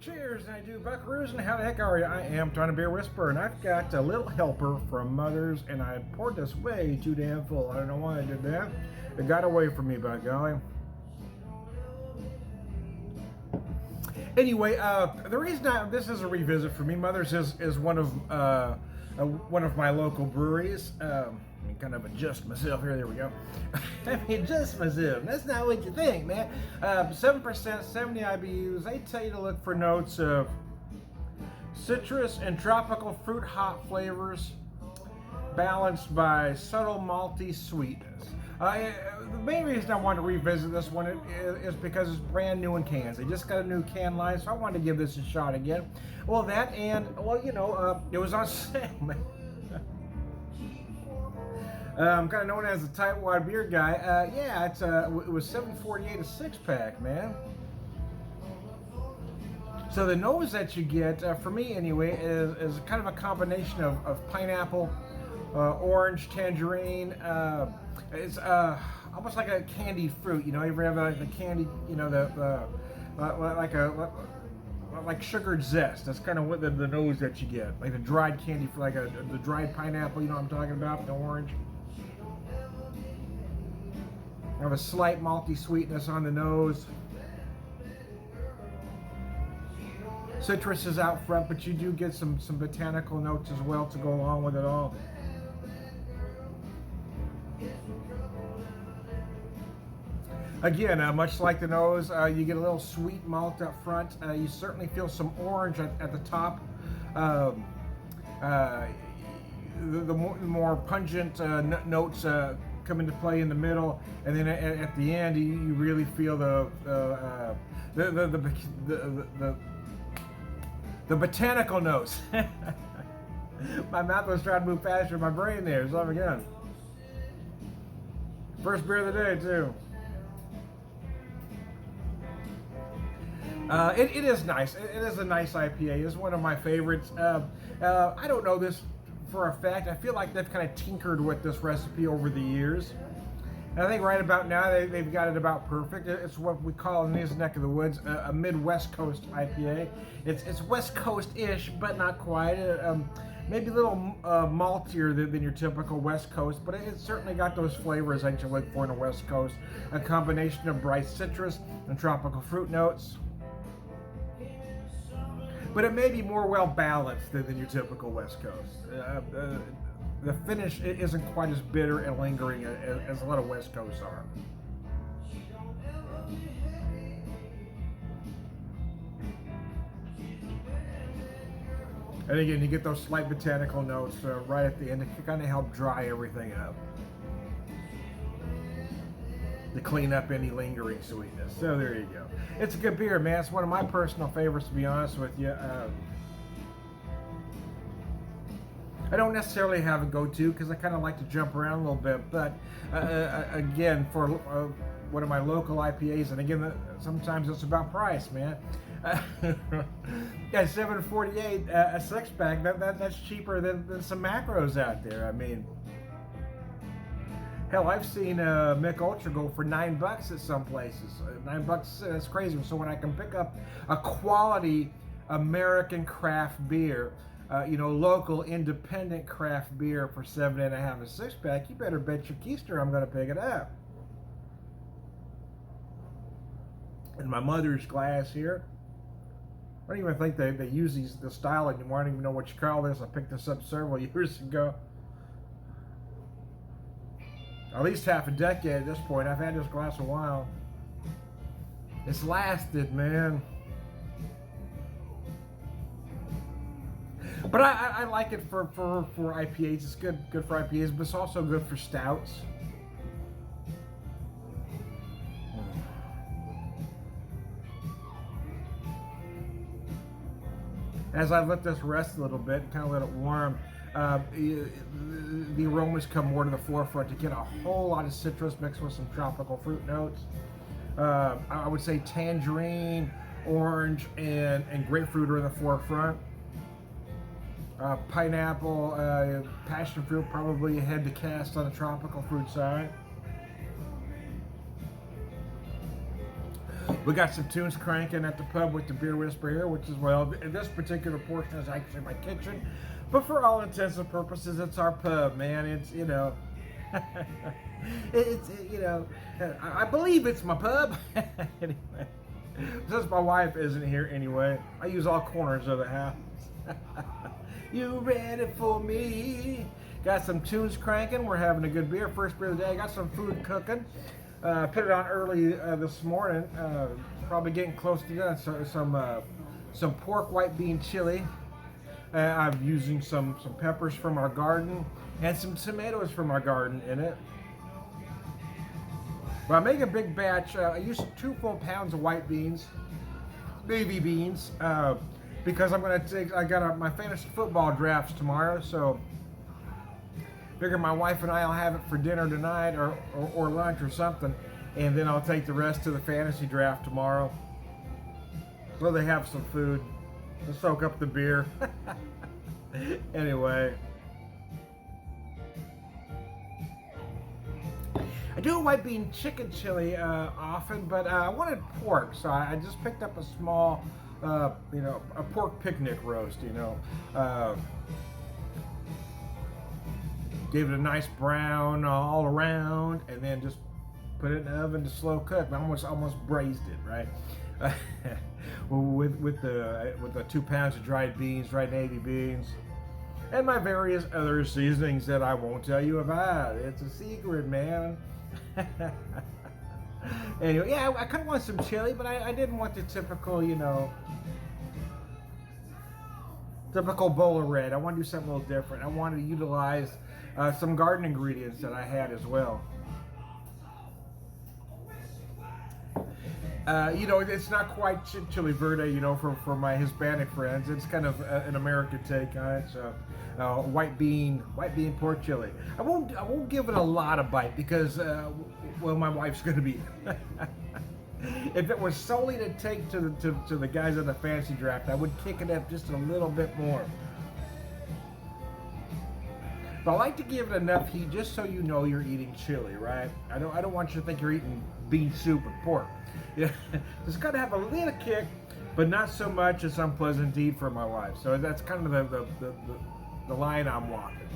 Cheers, and I do buckaroos, and how the heck are you? I am Tony Beer Whisperer, and I've got a little helper from Mother's, and I poured this way too damn full. I don't know why I did that. It got away from me, by golly. Anyway, the reason this is a revisit for me, Mother's is one of my local breweries. Let me kind of adjust myself here. There we go. Let me adjust myself. That's not what you think, man. 7%, 70 IBUs. They tell you to look for notes of citrus and tropical fruit hop flavors, balanced by subtle malty sweetness. The main reason I wanted to revisit this one is because it's brand new in cans. They just got a new can line, so I wanted to give this a shot again. Well, that and, well, you know, it was on sale, man. I'm kind of known as the tightwad beer guy. Yeah, it was $7.48 a six-pack, man. So the nose that you get, for me anyway, is kind of a combination of pineapple, orange, tangerine. It's almost like a candied fruit. You know, you ever have like the candy, you know, like sugared zest. That's kind of what the nose that you get, like the dried candy, for like the dried pineapple. You know what I'm talking about? The orange. I have a slight malty sweetness on the nose. Citrus is out front, but you do get some botanical notes as well to go along with it all. Again, much like the nose, you get a little sweet malt up front. You certainly feel some orange at the top. The more pungent notes come into play in the middle, and then at the end, you really feel the botanical notes. My mouth was trying to move faster than my brain there. So again, first beer of the day too. It is nice. It is a nice IPA. It's one of my favorites. I don't know this for a fact. I feel like they've kind of tinkered with this recipe over the years. And I think right about now they've got it about perfect. It's what we call in this neck of the woods a Midwest Coast IPA. It's West Coast-ish, but not quite. Maybe a little maltier than your typical West Coast, but it's certainly got those flavors that you look for in the West Coast. A combination of bright citrus and tropical fruit notes. But it may be more well balanced than your typical West Coast. The finish isn't quite as bitter and lingering as a lot of West Coasts are. And again, you get those slight botanical notes right at the end to kind of help dry everything up, to clean up any lingering sweetness. So there you go. It's a good beer, man. It's one of my personal favorites, to be honest with you. I don't necessarily have a go-to because I kind of like to jump around a little bit, but again, for one of my local IPAs, and again, sometimes it's about price, man. Yeah, $7.48 a six-pack. That's cheaper than some macros out there. I mean, hell, I've seen Mick Ultra go for $9 at some places. $9, that's crazy. So when I can pick up a quality American craft beer, you know, local independent craft beer for $7.50 a six-pack, you better bet your keister I'm going to pick it up. And my Mother's glass here. I don't even think they use the style anymore. I don't even know what you call this. I picked this up several years ago. At least half a decade at this point. I've had this glass a while. It's lasted, man. But I like it for IPAs. It's good for IPAs, but it's also good for stouts. As I let this rest a little bit, kind of let it warm, the aromas come more to the forefront to get a whole lot of citrus mixed with some tropical fruit notes. I would say tangerine, orange, and grapefruit are in the forefront. Pineapple, passion fruit probably ahead to cast on the tropical fruit side. We got some tunes cranking at the pub with the Beer Whisperer here, which is, well, this particular portion is actually my kitchen. But for all intents and purposes, it's our pub, man. It's, you know, you know, I believe it's my pub. Anyway, since my wife isn't here anyway, I use all corners of the house. You ready for me? Got some tunes cranking. We're having a good beer. First beer of the day. Got some food cooking. Put it on early this morning. Probably getting close to done. So, some pork white bean chili. I'm using some peppers from our garden and some tomatoes from our garden in it. But I make a big batch. I use 2 full pounds of white beans, baby beans, because I'm gonna take. I got my fantasy football drafts tomorrow, so figure my wife and I'll have it for dinner tonight or lunch or something, and then I'll take the rest to the fantasy draft tomorrow. So they have some food to soak up the beer. Anyway, I do a white bean chicken chili often, but I wanted pork, so I just picked up a small, you know, a pork picnic roast, you know. Gave it a nice brown all around, and then just put it in the oven to slow cook. I almost braised it, right? with the 2 pounds of dried beans, dried navy beans, and my various other seasonings that I won't tell you about. It's a secret, man. Anyway, yeah, I kind of want some chili, but I didn't want the typical, you know, typical bowl of red. I want to do something a little different. I wanted to utilize some garden ingredients that I had as well. You know, it's not quite chili verde, you know, for my Hispanic friends. It's kind of an American take on it. So, white bean pork chili. I won't give it a lot of bite because, well, my wife's going to be. If it was solely to take to the guys in the fantasy draft, I would kick it up just a little bit more. But I like to give it enough heat just so you know you're eating chili, right? I don't want you to think you're eating bean soup with pork. Yeah, it's got to have a little kick, but not so much it's unpleasant to eat for my wife. So that's kind of the line I'm walking.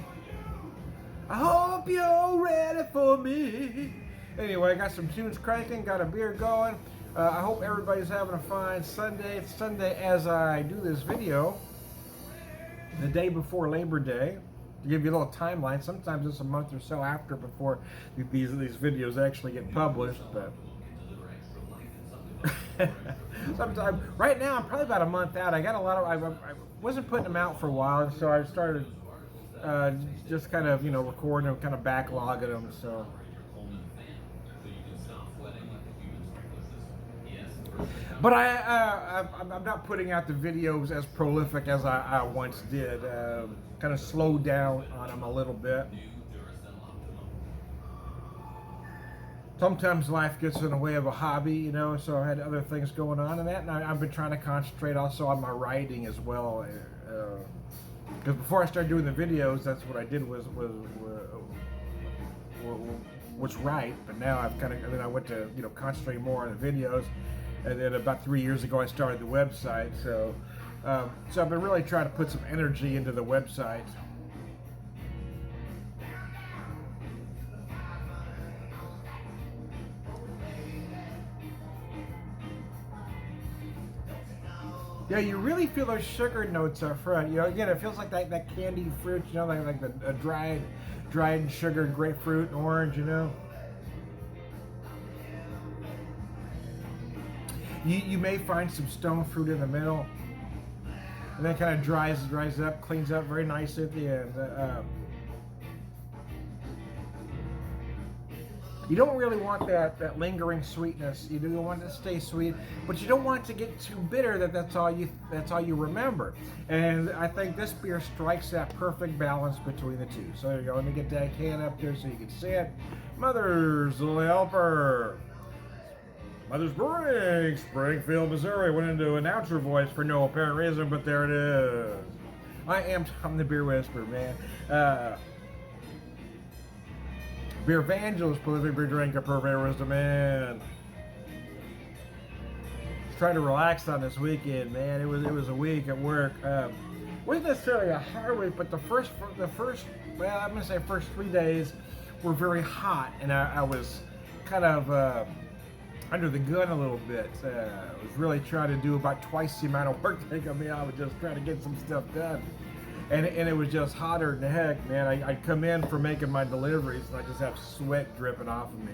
I hope you're ready for me. Anyway, I got some tunes cranking, got a beer going. I hope everybody's having a fine Sunday. It's Sunday as I do this video, the day before Labor Day. To give you a little timeline, sometimes it's a month or so after before these videos actually get published, but sometimes right now I'm probably about a month out. I got a lot of I wasn't putting them out for a while, so I started just kind of, you know, recording them, kind of backlogging them. So but I'm not putting out the videos as prolific as I once did. Kind of slowed down on them a little bit. Sometimes life gets in the way of a hobby, you know, so I had other things going on in that, and I've been trying to concentrate also on my writing as well. Because before I started doing the videos, that's what I did was write. But now I've kind of, I mean, I went to, you know, concentrate more on the videos, and then about 3 years ago I started the website. So I've been really trying to put some energy into the website. Yeah, you really feel those sugar notes up front. You know, again, it feels like that candied fruit, you know, like the dried sugar, grapefruit, and orange, you know. You may find some stone fruit in the middle, and then kind of dries up, cleans up very nice at the end. You don't really want that lingering sweetness. You do want it to stay sweet, but you don't want it to get too bitter that's all you remember. And I think this beer strikes that perfect balance between the two. So there you go. Let me get that can up there so you can see it. Mother's Little Helper. Mother's Brewing, Springfield, Missouri. Went into announcer voice for no apparent reason, but there it is. I'm the Beer Whisperer, man. Beer evangelist, prolific beer drinker, purveyor, wisdom, man. try to relax on this weekend, man. It was a week at work. Wasn't necessarily a hard week, but the first well, I'm gonna say first 3 days were very hot, and I was kind of under the gun a little bit. I was really trying to do about twice the amount of work taken me. I was just trying to get some stuff done. And it was just hotter than heck, man. I'd come in for making my deliveries, and I just have sweat dripping off of me.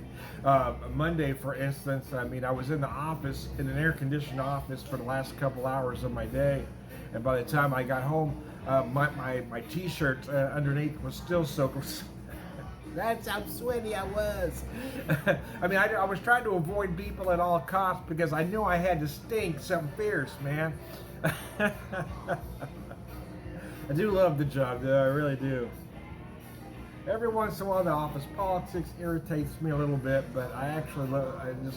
Monday, for instance, I mean, I was in the office, in an air-conditioned office for the last couple hours of my day, and by the time I got home, my t-shirt underneath was still soaking. That's how sweaty I was. I mean, I was trying to avoid people at all costs because I knew I had to stink something fierce, man. I do love the job, though. I really do. Every once in a while, the office politics irritates me a little bit, but I actually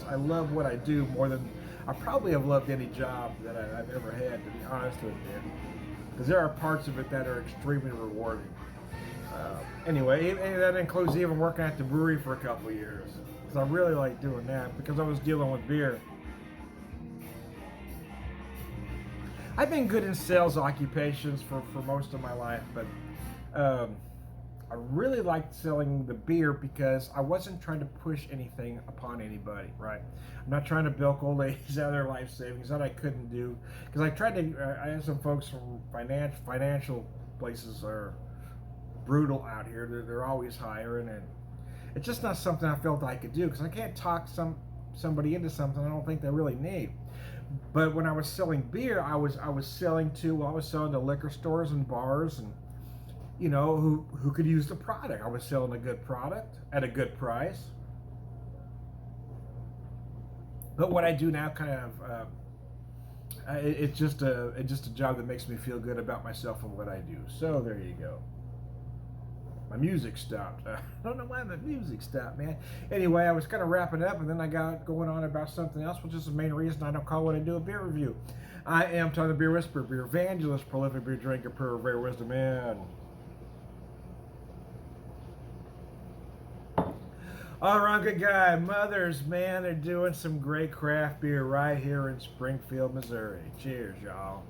I love what I do more than I probably have loved any job that I've ever had, to be honest with you. Because there are parts of it that are extremely rewarding. Anyway, and that includes even working at the brewery for a couple of years. Because I really like doing that because I was dealing with beer. I've been good in sales occupations for most of my life, but I really liked selling the beer because I wasn't trying to push anything upon anybody, right? I'm not trying to bilk old ladies out of their life savings. That I couldn't do because I tried to. I had some folks from financial places are brutal out here. They're always hiring, and it's just not something I felt I could do because I can't talk somebody into something I don't think they really need. But when I was selling beer, I was selling to liquor stores and bars, and you know who could use the product. I was selling a good product at a good price. But what I do now, kind of, it's just a job that makes me feel good about myself and what I do. So there you go. My music stopped. I don't know why my music stopped, man. Anyway, I was kind of wrapping up, and then I got going on about something else, which is the main reason I don't call what I do a beer review. I am Tony the Beer Whisperer, beer evangelist, prolific beer drinker, purveyor of wisdom, man. All right, good guy. Mothers, man, they're doing some great craft beer right here in Springfield, Missouri. Cheers, y'all.